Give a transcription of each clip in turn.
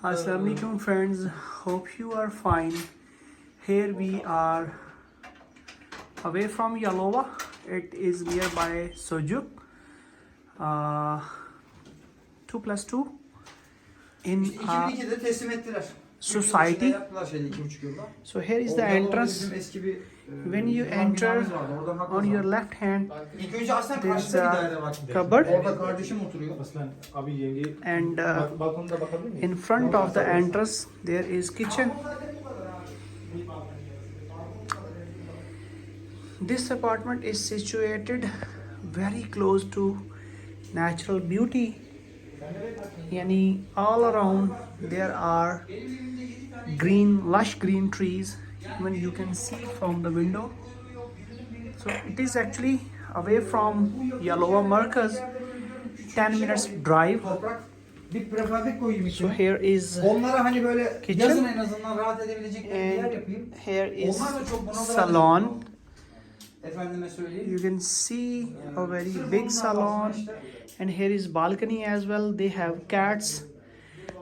Assalamu alaikum friends, hope you are fine. Here we are away from Yalova. It is nearby Sojuk. 2+2 in 2002'de teslim ettiler. society. Yaptılar şeyde 2,5 yılda. So here is the Oradan entrance. bizim eski bir When you bizim enter binamız vardı. Oradan on hakkımız your var. left hand, İlk önce aslında there is karşıda bir a daire var. cupboard, Orada kardeşim oturuyor. Aslan abi yenge and balkonda bakabilir miyim? in front of the entrance there is kitchen. This apartment is situated very close to natural beauty. Yani all around there are lush green trees. Even you can see from the window. So it is actually away from Yalova Markaz, 10 minutes drive. Toprak bir prefabrik koyayım So içine. here is Onlara hani böyle Kitchen. yazın en azından rahat edebilecek bir yer and yapayım. here is Onlar da çok bunalır. salon. Efendime söyleyeyim. You can see a very big salon, and here is balcony as well. They have cats.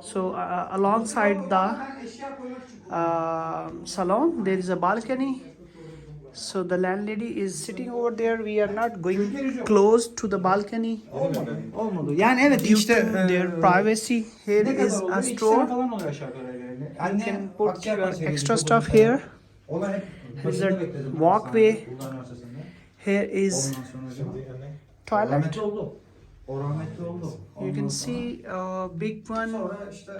So alongside the salon there is a balcony. So the landlady is sitting over there. We are not going close to the balcony Olmadı. Yani evet due işte to their privacy. Here ne is kadar oluyor? a 2 sene store. falan oluyor aşağı yukarı yani. You Anne can put akciğer your kanseri extra geçirdi, stuff bu here. Onlar hep There's başında a bekledim. walkway. Bulgar Üniversitesi'nde. Here is Ondan sonra toilet. rahmetli oldu. O rahmetli oldu. You can see a big one, Sonra işte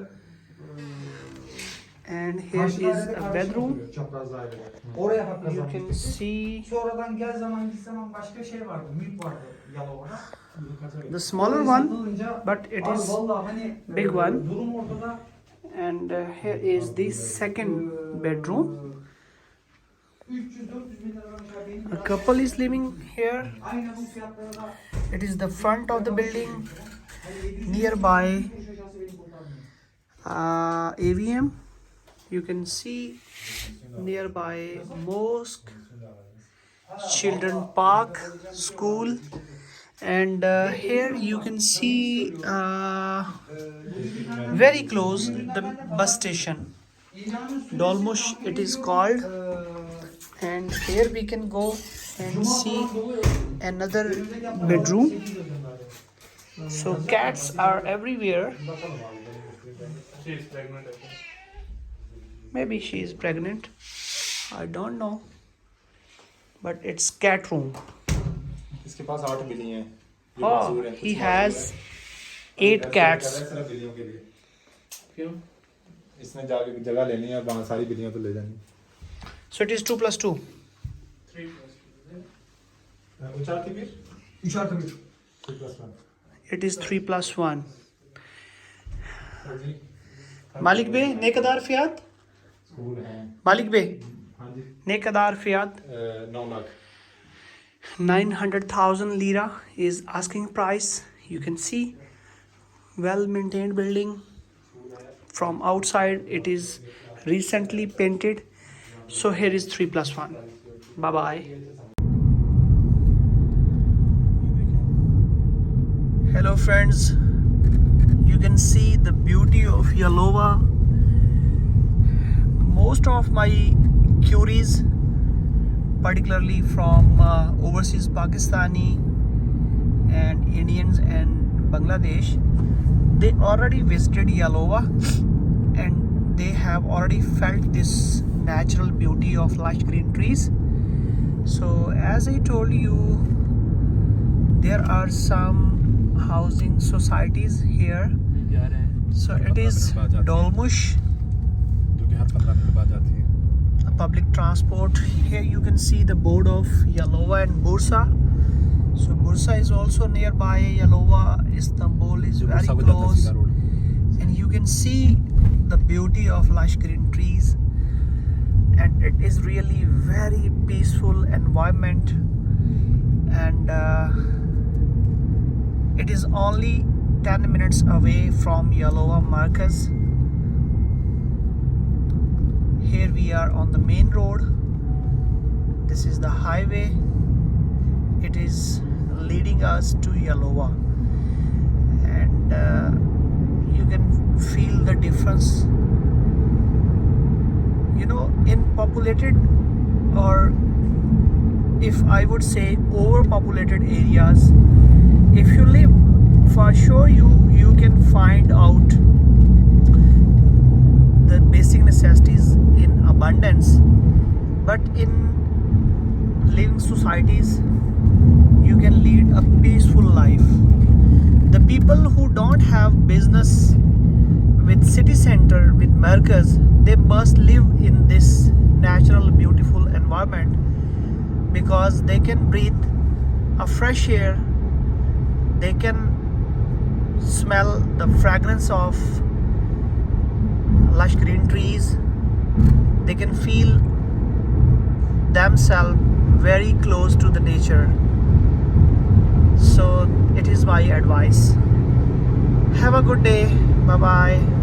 and here is a bedroom. Çapraz daire. Oraya hak You kazandı. can see Sonradan gel zaman git zaman başka şey vardı. Mülk vardı Yalova'da. the smaller one, Satılınca, but it abi is vallahi hani big one. Durum ortada. and here is the second bedroom. 300-400 bin liradan aşağı benim A couple is living here. aynı bu fiyatlara da It is the front of the building nearby AVM. You can see nearby mosque, children park, school, and here you can see very close the bus station. Dolmuş it is called, and here we can go and see another bedroom. So cats are everywhere. Maybe she is pregnant, I don't know, but it's cat room. इसके पास 8 बिल्ली हैं Oh, he has 8 cats. बिल्लियों के लिए क्यों इसने जाके जगह लेनी है वहाँ सारी बिल्लियाँ तो ले जानी So it is 2+2. 3 artı 1 3 artı 1. 3+1 It is 3+1. Malik Bey, ne kadar fiyat? School है Malik Bey, हाँ जी ne kadar fiyat? 9 lakh 900,000 lira is asking price. You can see well maintained building. From outside it is recently painted. So here is 3+1. Bye bye. Hello friends, you can see the beauty of Yalova. Most of my queries, particularly from overseas Pakistani and Indians and Bangladesh, they already visited Yalova and they have already felt this natural beauty of lush green trees. So as I told you, there are some housing societies here. So it is Dolmush, जो कि हर 15 minute बाद जाती है public transport. Here you can see the board of Yalova and Bursa. So Bursa is also nearby Yalova. Istanbul is very close, and you can see the beauty of lush green trees, and it is really very peaceful environment, and it is only 10 minutes away from Yalova Markaz. Here we are on the main road. This is the highway. It is leading us to Yalova, and difference. You know, in populated, or if I would say overpopulated areas, if you live, for sure you can find out the basic necessities in abundance, but in living societies you can lead a peaceful life. The people who don't have business with city center, with markets, they must live in this natural beautiful environment, because they can breathe a fresh air, they can smell the fragrance of lush green trees, they can feel themselves very close to the nature. So it is my advice. Have a good day. Bye bye.